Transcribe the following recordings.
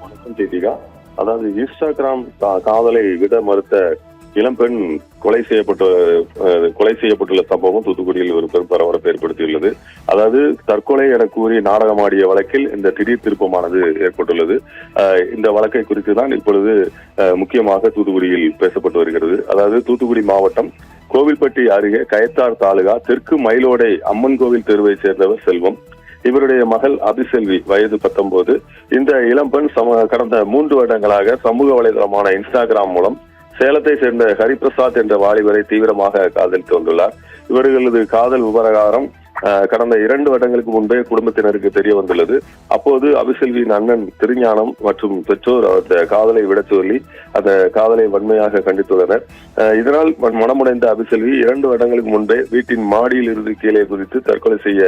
வணக்கம் தீபிகா. அதாவது இன்ஸ்டாகிராம் காதலை விட மறுத்த இளம்பெண் கொலை செய்யப்பட்டுள்ள சம்பவம் தூத்துக்குடியில் ஒரு பெரும் பரபரப்பை ஏற்படுத்தியுள்ளது. அதாவது தற்கொலை என கூறி நாடகமாடிய வழக்கில் இந்த திடீர் திருப்பமானது ஏற்பட்டுள்ளது. இந்த வழக்கை குறித்து தான் இப்பொழுது முக்கியமாக தூத்துக்குடியில் பேசப்பட்டு வருகிறது. அதாவது தூத்துக்குடி மாவட்டம் கோவில்பட்டி அருகே கயத்தார் தாலுகா தெற்கு மயிலோடை அம்மன் கோவில் தெருவை சேர்ந்தவர் செல்வம். இவருடைய மகள் அபிசெல்வி வயது 19. இந்த இளம்பெண் கடந்த 3 வருடங்களாக சமூக வலைதளமான இன்ஸ்டாகிராம் மூலம் சேலத்தை சேர்ந்த ஹரிபிரசாத் என்ற வாலிபரை தீவிரமாக காதலித்து வந்துள்ளார். இவர்களது காதல் விவகாரம் கடந்த 2 வருடங்களுக்கு முன்பே குடும்பத்தினருக்கு தெரிய வந்துள்ளது. அப்போது அபிசெல்வியின் அண்ணன் திருஞானம் மற்றும் பெற்றோர் அந்த காதலை விட சொல்லி அந்த காதலை வன்மையாக கண்டித்துள்ளனர். இதனால் மனமுடைந்த அபிசெல்வி 2 வருடங்களுக்கு முன்பே வீட்டின் மாடியில் இருந்து கீழே குதித்து தற்கொலை செய்ய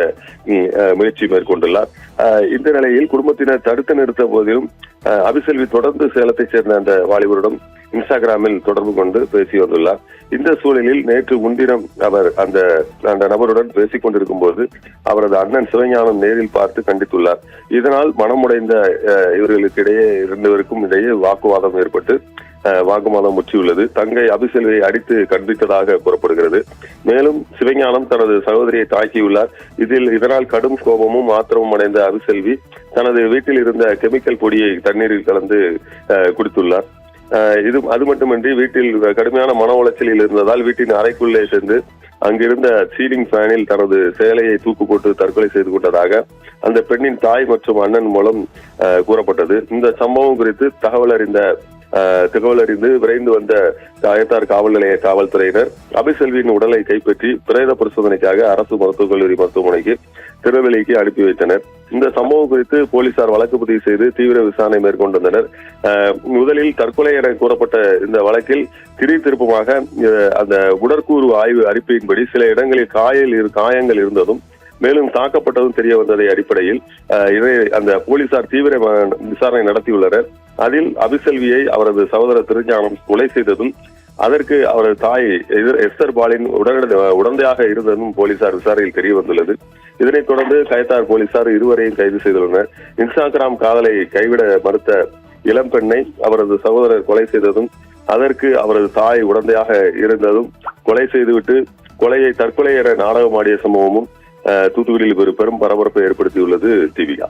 முயற்சி மேற்கொண்டுள்ளார். இந்த நிலையில் குடும்பத்தினர் தடுத்து நிறுத்த போதிலும் அபிசெல்வி தொடர்ந்து சேலத்தை சேர்ந்த அந்த வாலிபருடன் இன்ஸ்டாகிராமில் தொடர்பு கொண்டு பேசி வந்துள்ளார். இந்த சூழலில் நேற்று முன்தினம் அவர் அந்த நபருடன் பேசிக் கொண்டிருக்கும் போது அவரது அண்ணன் சிவஞானம் நேரில் பார்த்து கண்டித்துள்ளார். இதனால் மனமுடைந்த இவர்களுக்கு இடையே வாக்குவாதம் ஏற்பட்டு வாக்குவாதம் முற்றியுள்ளது. தங்கை அபிசெல்வியை அடித்து கண்டித்ததாக கூறப்படுகிறது. மேலும் சிவஞானம் தனது சகோதரியை தாக்கியுள்ளார். இதனால் கடும் கோபமும் ஆத்திரமும் அடைந்த அபிசெல்வி தனது வீட்டில் இருந்த கெமிக்கல் பொடியை தண்ணீரில் கலந்து குடித்துள்ளார். அது மட்டுமின்றி வீட்டில் கடுமையான மன உளைச்சலில் இருந்ததால் வீட்டின் அறைக்குள்ளே சென்று அங்கிருந்த சீலிங் ஃபேனில் தனது சேலையை தூக்கு போட்டு தற்கொலை செய்து கொண்டதாக அந்த பெண்ணின் தாய் மற்றும் அண்ணன் மூலம் கூறப்பட்டது. இந்த சம்பவம் குறித்து தகவல் அறிந்து விரைந்து வந்த கயத்தார் காவல் நிலைய காவல்துறையினர் அபிசெல்வியின் உடலை கைப்பற்றி பிரேத பரிசோதனைக்காக அரசு மருத்துவக் கல்லூரி மருத்துவமனைக்கு திருநெல்வேலிக்கு அனுப்பி வைத்தனர். இந்த சம்பவம் குறித்து போலீசார் வழக்கு பதிவு செய்து தீவிர விசாரணை மேற்கொண்டனர். முதலில் தற்கொலை என கூறப்பட்ட இந்த வழக்கில் திடீர் திருப்பமாக அந்த உடற்கூறு ஆய்வு அறிக்கையின்படி சில இடங்களில் காயங்கள் இருந்ததும் மேலும் தாக்கப்பட்டதும் தெரிய வந்ததை அடிப்படையில் அந்த போலீசார் தீவிர விசாரணை நடத்தியுள்ளனர். அதில் அபிசெல்வியை அவரது சகோதரர் திருஞானம் கொலை செய்ததும் அதற்கு அவரது தாய் எஸ்தர் பாலின் உடந்தையாக இருந்ததும் போலீசார் விசாரணையில் தெரிய வந்துள்ளது. இதனைத் தொடர்ந்து கயத்தார் போலீசார் இருவரையும் கைது செய்துள்ளனர். இன்ஸ்டாகிராம் காதலை கைவிட மறுத்த இளம்பெண்ணை அவரது சகோதரர் கொலை செய்ததும் அதற்கு அவரது தாய் உடந்தையாக இருந்ததும் கொலை செய்துவிட்டு தற்கொலை என நாடகமாடிய சம்பவமும் தூத்துக்குடியில் ஒரு பெரும் பரபரப்பை ஏற்படுத்தியுள்ளது தீபிகா.